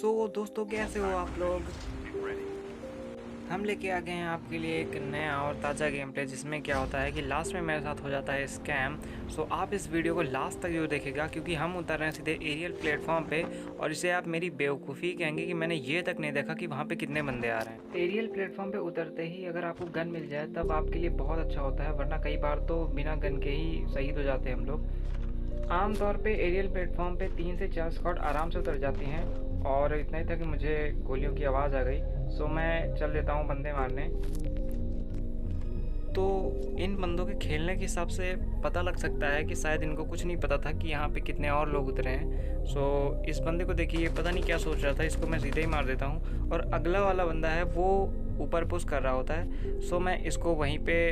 दोस्तों, कैसे हो आप लोग। हम लेके आ गए हैं आपके लिए एक नया और ताज़ा गेम प्ले जिसमें क्या होता है कि लास्ट में मेरे साथ हो जाता है स्कैम। आप इस वीडियो को लास्ट तक जरूर देखेगा क्योंकि हम उतर रहे हैं सीधे एरियल प्लेटफॉर्म पे और इसे आप मेरी बेवकूफ़ी कहेंगे कि मैंने ये तक नहीं देखा कि वहाँ पे कितने बंदे आ रहे हैं। एरियल प्लेटफॉर्म पे उतरते ही अगर आपको गन मिल जाए तब आपके लिए बहुत अच्छा होता है, वरना कई बार तो बिना गन के ही शहीद हो जाते हैं हम लोग। आमतौर पे एरियल प्लेटफॉर्म पे 3 से 4 स्क्वाड आराम से उतर जाती हैं और इतना ही था कि मुझे गोलियों की आवाज़ आ गई। मैं चल देता हूँ बंदे मारने। तो इन बंदों के खेलने के हिसाब से पता लग सकता है कि शायद इनको कुछ नहीं पता था कि यहाँ पे कितने और लोग उतरे हैं। इस बंदे को देखिए, ये पता नहीं क्या सोच रहा था, इसको मैं सीधे ही मार देता हूँ और अगला वाला बंदा है वो ऊपर पुश कर रहा होता है। मैं इसको वहीं पे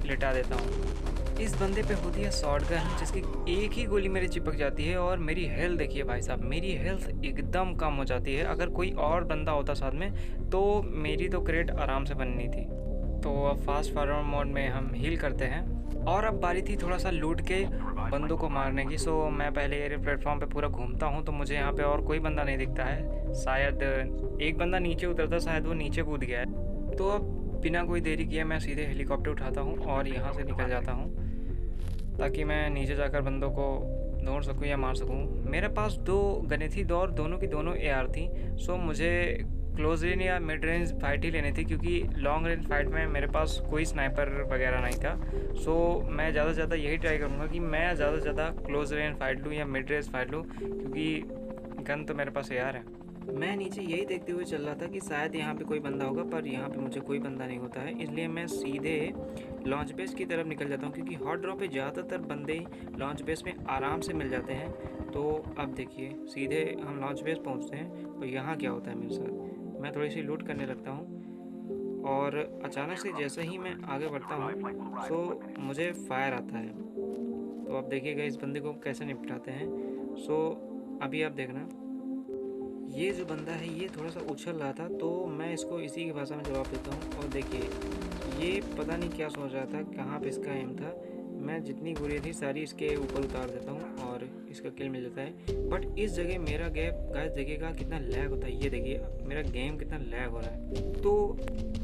लिटा देता हूँ। इस बंदे पे होती है शॉर्ट गन जिसकी एक ही गोली मेरे चिपक जाती है और मेरी हेल्थ देखिए भाई साहब, मेरी हेल्थ एकदम कम हो जाती है। अगर कोई और बंदा होता साथ में तो मेरी तो क्रेट आराम से बननी थी। अब फास्ट फॉरवर्ड मोड में हम हील करते हैं और अब बारी थी थोड़ा सा लूट के बंदों को मारने की। मैं पहले एरियल प्लेटफॉर्म पे पूरा घूमता हूँ तो मुझे यहाँ पे और कोई बंदा नहीं दिखता है। शायद एक बंदा नीचे उतरता, शायद वो नीचे कूद गया है। अब बिना कोई देरी किए मैं सीधे हेलीकॉप्टर उठाता हूँ और यहाँ से निकल जाता हूँ ताकि मैं नीचे जाकर बंदों को ढूंढ सकूँ या मार सकूँ। मेरे पास 2 गनें थी, और दोनों की दोनों AR थी। मुझे क्लोज रेंज या मिड रेंज फाइट ही लेनी थी क्योंकि लॉन्ग रेंज फाइट में मेरे पास कोई स्नाइपर वगैरह नहीं था। मैं ज़्यादा से ज़्यादा यही ट्राई करूँगा कि मैं ज़्यादा से ज़्यादा क्लोज रेंज फाइट लूँ या मिड रेंज फाइट लूँ क्योंकि गन तो मेरे पास AR है। मैं नीचे यही देखते हुए चल रहा था कि शायद यहाँ पे कोई बंदा होगा, पर यहाँ पे मुझे कोई बंदा नहीं होता है। इसलिए मैं सीधे लॉन्च बेस की तरफ निकल जाता हूँ क्योंकि हॉट ड्रॉप पे ज़्यादातर बंदे लॉन्च बेस में आराम से मिल जाते हैं। अब देखिए, सीधे हम लॉन्च बेस पहुँचते हैं और यहाँ क्या होता है मेरे साथ। मैं थोड़ी सी लूट करने लगता हूँ और अचानक से जैसे ही मैं आगे बढ़ता हूँ मुझे फायर आता है। अब देखिएगा इस बंदे को कैसे निपटाते हैं। अभी आप देखना, ये जो बंदा है ये थोड़ा सा उछल रहा था तो मैं इसको इसी की भाषा में जवाब देता हूँ। और देखिए, ये पता नहीं क्या सोच रहा था, कहाँ पे इसका एम था। मैं जितनी गोलियाँ थी सारी इसके ऊपर उतार देता हूँ और इसका किल मिल जाता है। बट इस जगह मेरा गैप गाइस देखिएगा कितना लैग होता है। ये देखिए मेरा गेम कितना लैग हो रहा है।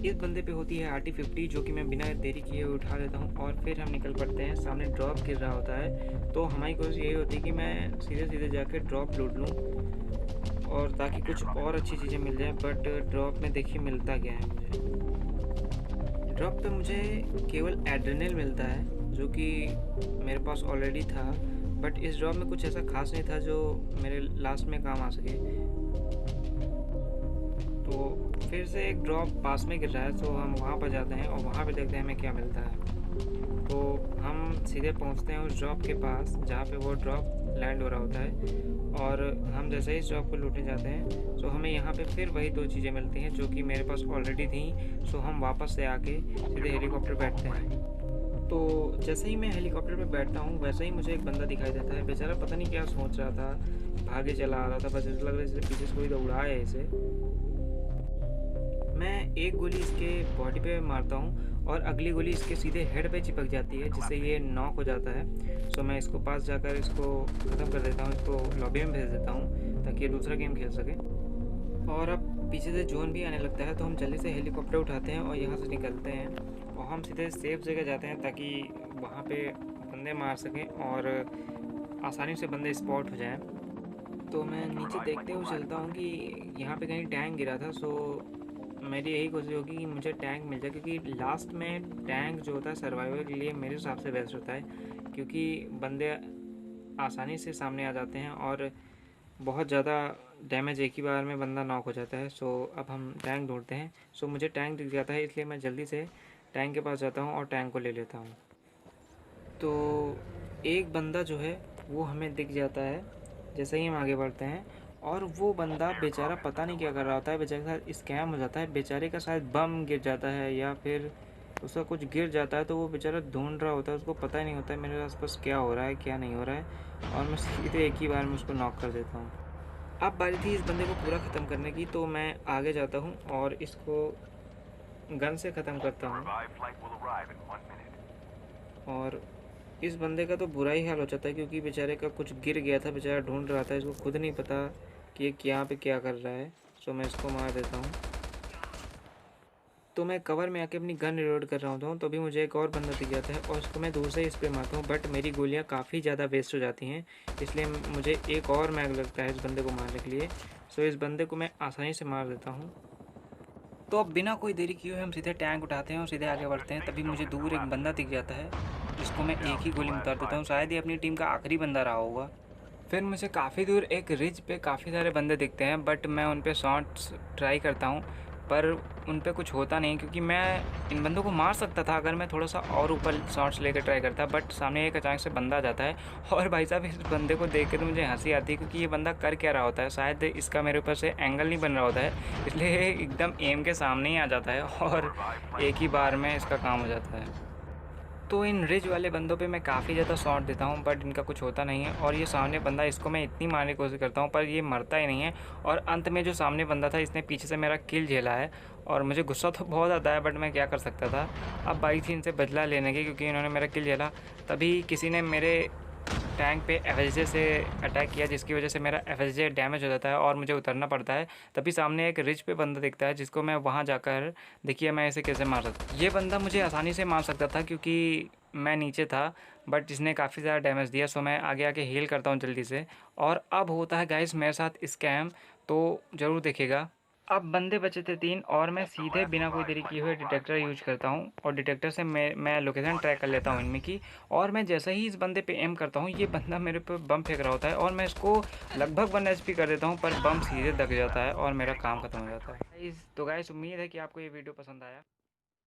इस बंदे पे होती है RT50 जो कि मैं बिना देरी किए उठा लेता हूँ और फिर हम निकल पड़ते हैं। सामने ड्रॉप गिर रहा होता है तो हमारी कोशिश यही होती है कि मैं सीधे सीधे जाके ड्रॉप लूट लूँ और ताकि कुछ और अच्छी चीज़ें मिल जाए। बट ड्रॉप में देखिए मिलता क्या है मुझे। ड्रॉप पे मुझे केवल एड्रेनल मिलता है जो कि मेरे पास ऑलरेडी था। बट इस ड्रॉप में कुछ ऐसा खास नहीं था जो मेरे लास्ट में काम आ सके। फिर से एक ड्रॉप पास में गिर रहा है हम वहाँ पर जाते हैं और वहाँ पे देखते हैं हमें क्या मिलता है। हम सीधे पहुँचते हैं उस ड्रॉप के पास जहाँ पे वो ड्रॉप लैंड हो रहा होता है और हम जैसे ही इस ड्रॉप को लूटने जाते हैं हमें यहाँ पे फिर वही 2 चीज़ें मिलती हैं जो कि मेरे पास ऑलरेडी थी। हम वापस से आके सीधे हेलीकॉप्टर बैठते हैं। जैसे ही मैं हेलीकॉप्टर पे बैठता हूँ वैसे ही मुझे एक बंदा दिखाई देता है। बेचारा पता नहीं क्या सोच रहा था, भागे चला आ रहा था, बस ऐसा लग रहा है जैसे पीछे से कोई दौड़ा है इसे। मैं एक गोली इसके बॉडी पे मारता हूँ और अगली गोली इसके सीधे हेड पे चिपक जाती है जिससे ये नॉक हो जाता है। मैं इसको पास जाकर इसको ख़त्म कर देता हूँ, इसको लॉबी में भेज देता हूँ ताकि ये दूसरा गेम खेल सके। और अब पीछे से जोन भी आने लगता है तो हम जल्दी से हेलीकॉप्टर उठाते हैं और यहाँ से निकलते हैं और हम सीधे सेफ जगह जाते हैं ताकि वहाँ पे बंदे मार सकें और आसानी से बंदे स्पॉट हो जाएं। मैं नीचे देखते हुए चलता हूँ कि यहाँ पे कहीं टैंक गिरा था। मेरी यही कोशिश होगी कि मुझे टैंक मिल जाए क्योंकि लास्ट में टैंक जो होता है सर्वाइवल के लिए मेरे हिसाब से बेस्ट होता है क्योंकि बंदे आसानी से सामने आ जाते हैं और बहुत ज़्यादा डैमेज एक ही बार में बंदा नॉक हो जाता है। अब हम टैंक ढूंढते हैं। मुझे टैंक दिख जाता है इसलिए मैं जल्दी से टैंक के पास जाता हूँ और टैंक को ले लेता हूँ। एक बंदा जो है वो हमें दिख जाता है जैसे ही हम आगे बढ़ते हैं और वो बंदा बेचारा पता नहीं क्या कर रहा होता है, बेचारे के साथ स्कैम हो जाता है। बेचारे का शायद बम गिर जाता है या फिर उसका कुछ गिर जाता है तो वो बेचारा ढूंढ रहा होता है, उसको पता ही नहीं होता है मेरे आसपास क्या हो रहा है क्या नहीं हो रहा है और मैं सीधे एक ही बार में उसको नॉक कर देता हूँ। अब बारी थी इस बंदे को पूरा ख़त्म करने की तो मैं आगे जाता हूँ और इसको गन से ख़त्म करता हूँ। और इस बंदे का तो बुरा ही हाल हो जाता है क्योंकि बेचारे का कुछ गिर गया था, बेचारा ढूंढ रहा था, इसको खुद नहीं पता कि ये यहाँ पे क्या कर रहा है। सो मैं इसको मार देता हूँ। तो मैं कवर में आके अपनी गन रिलोड कर रहा होता हूँ, तो भी मुझे एक और बंदा दिख जाता है और उसको मैं दूर से ही स्प्रे मारता हूँ, बट मेरी गोलियाँ काफ़ी ज़्यादा वेस्ट हो जाती हैं, इसलिए मुझे एक और मैग लगता है इस बंदे को मारने के लिए। सो इस बंदे को मैं आसानी से मार देता हूँ। तो अब बिना कोई देरी किए हुए हम सीधे टैंक उठाते हैं और सीधे आगे बढ़ते हैं। तभी मुझे दूर एक बंदा दिख जाता है, जिसको मैं एक ही गोली में उतार देता हूँ। शायद ये अपनी टीम का आखिरी बंदा रहा होगा। फिर मुझे काफ़ी दूर एक रिज पे काफ़ी सारे बंदे दिखते हैं, बट मैं उन पे शॉट्स ट्राई करता हूँ, पर उन पे कुछ होता नहीं, क्योंकि मैं इन बंदों को मार सकता था अगर मैं थोड़ा सा और ऊपर शॉट्स लेकर ट्राई करता। बट सामने एक अचानक से बंदा आ जाता है और भाई साहब इस बंदे को देख के तो मुझे हंसी आती है, क्योंकि ये बंदा कर क्या रहा होता है। शायद इसका मेरे ऊपर से एंगल नहीं बन रहा होता है, इसलिए एकदम एम के सामने ही आ जाता है और एक ही बार में इसका काम हो जाता है। तो इन रिज वाले बंदों पे मैं काफ़ी ज़्यादा शॉट देता हूँ, बट इनका कुछ होता नहीं है। और ये सामने बंदा, इसको मैं इतनी मारने की कोशिश करता हूँ पर ये मरता ही नहीं है। और अंत में जो सामने बंदा था, इसने पीछे से मेरा किल झेला है और मुझे गुस्सा तो बहुत आता है, बट मैं क्या कर सकता था। अब बारी थी इनसे बदला लेने की, क्योंकि इन्होंने मेरा किल झेला। तभी किसी ने मेरे टैंक पे एफएसजे से अटैक किया, जिसकी वजह से मेरा एफएसजे डैमेज हो जाता है और मुझे उतरना पड़ता है। तभी सामने एक रिज पे बंदा दिखता है, जिसको मैं वहाँ जाकर, देखिए मैं इसे कैसे मार सकता। ये बंदा मुझे आसानी से मार सकता था क्योंकि मैं नीचे था, बट इसने काफ़ी ज़्यादा डैमेज दिया। सो मैं आगे आके हील करता हूँ जल्दी से। और अब होता है गाइस मेरे साथ स्कैम, तो ज़रूर देखिएगा। अब बंदे बचे थे 3 और मैं सीधे बिना कोई देरी किए हुए डिटेक्टर यूज करता हूँ और डिटेक्टर से मैं लोकेशन ट्रैक कर लेता हूँ इनमें की। और मैं जैसे ही इस बंदे पे एम करता हूँ, ये बंदा मेरे पे बम फेंक रहा होता है और मैं इसको लगभग 1 HP कर देता हूँ, पर बम सीधे दग जाता है और मेरा काम खत्म हो जाता है। तो गाइस उम्मीद है कि आपको ये वीडियो पसंद आया।